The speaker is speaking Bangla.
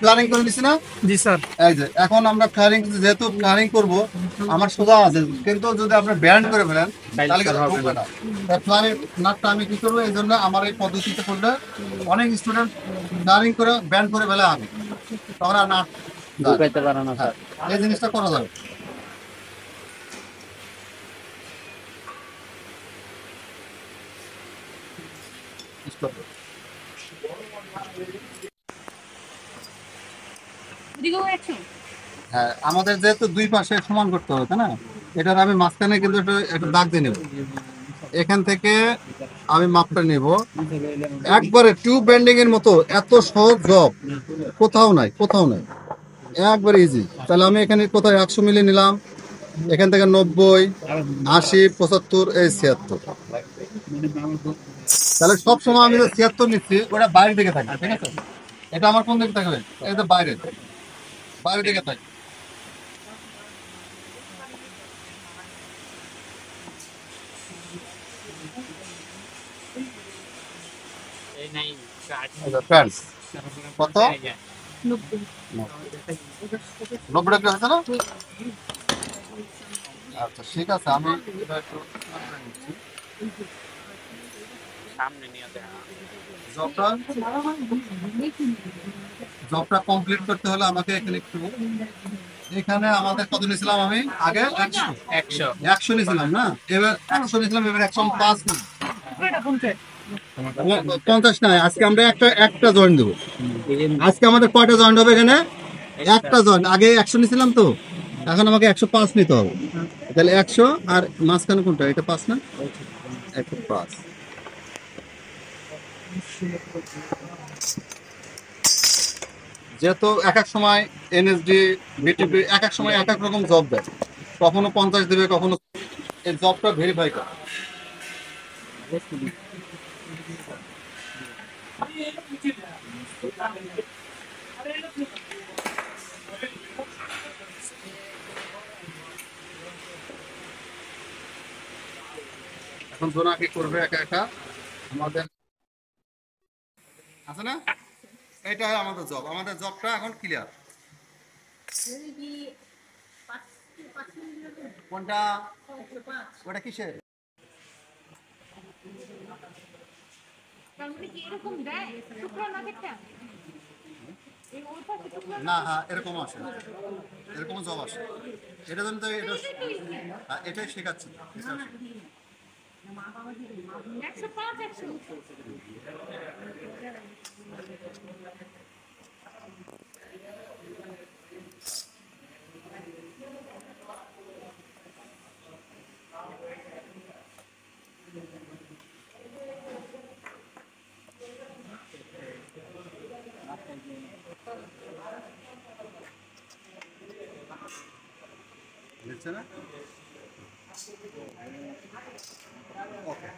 প্ল্যানিং করে নিছি না? জি স্যার। এই যে এখন আমরা যেহেতু প্ল্যানিং করব, আমার সোজা আছে, কিন্তু যদি আপনি ব্যান্ড করে ফেলেন তাহলে কিন্তু ঢুকবে না। প্ল্যানিং নাটটা আমি কি করবো, এই জন্য আমার এই পদ্ধতিতে করলে অনেক স্টুডেন্ট প্ল্যানিং করে ব্যান্ড করে ফেলে আগে, তখন আর নাট ঢুকাইতে পারে না হ্যাঁ, স্যার। এই জিনিসটা করা যাবে। Stop. হ্যাঁ, আমাদের যেহেতু দুই পাশে সমান করতে হবে, তাই না? এটার আমি মাঝখানে কিন্তু একটা দাগ দিয়ে নেব। এখান থেকে আমি মাপটা নেব, একবারে টিউব বেন্ডিং এর মতো। এত সহজ জব কোথাও নাই, কোথাও নাই, একবারে ইজি। তাহলে আমি এখানে কোথাও 100 মিলি নিলাম, এখান থেকে 90, 80, 75, এই 76। তাহলে সব সময় আমি যে 76 নিচ্ছি ওটা বাইরে দিকে থাকবে, ঠিক আছে? এটা আমার কোন দিকে থাকবে? এটা বাইরে, বাইরে দিকে থাকবে। প্যান্টস কত? 90 টাকা হয়েছে না? আচ্ছা ঠিক আছে, আমি এটা একটু নিচ্ছি। জবটা জবটা কমপ্লিট করতে হলে আমাকে এখানে একটু, এখানে আমাদের কত নিয়েছিলাম আমি আগে? 100 একশো 100 নিয়েছিলাম না? এবার 100 নিয়েছিলাম, এবার 105 না, 50 না। আজকে আমরা একটা জয়েন্ট দেবো। আজকে আমাদের কয়টা জয়েন্ট হবে এখানে? একটা জয়েন্ট। আগে 100 নিয়েছিলাম তো, এখন আমাকে 105 নিতে হবে। তাহলে 100 আর মাঝখানে কোনটা? এটা 5 না? 105। যেহেতু এক এক সময় এনএসডি, বিটিপি এক এক সময় এক এক রকম জব দেয়, কখনো 50 দেবে, কখনো। এই জবটা ভেরিফাই করে। এখন জোনা কি করবে একা একা, আমাদের আছে না? এটাই আমাদের জব, আমাদের জবটা এখন ক্লিয়ার। কোনটা? ওটা কিসের? না, হ্যাঁ এরকম আসে, এরকম জব আসে। এটা জন্য তো এটা, হ্যাঁ, এটাই শেখাচ্ছি। বুঝছে না? ওকে।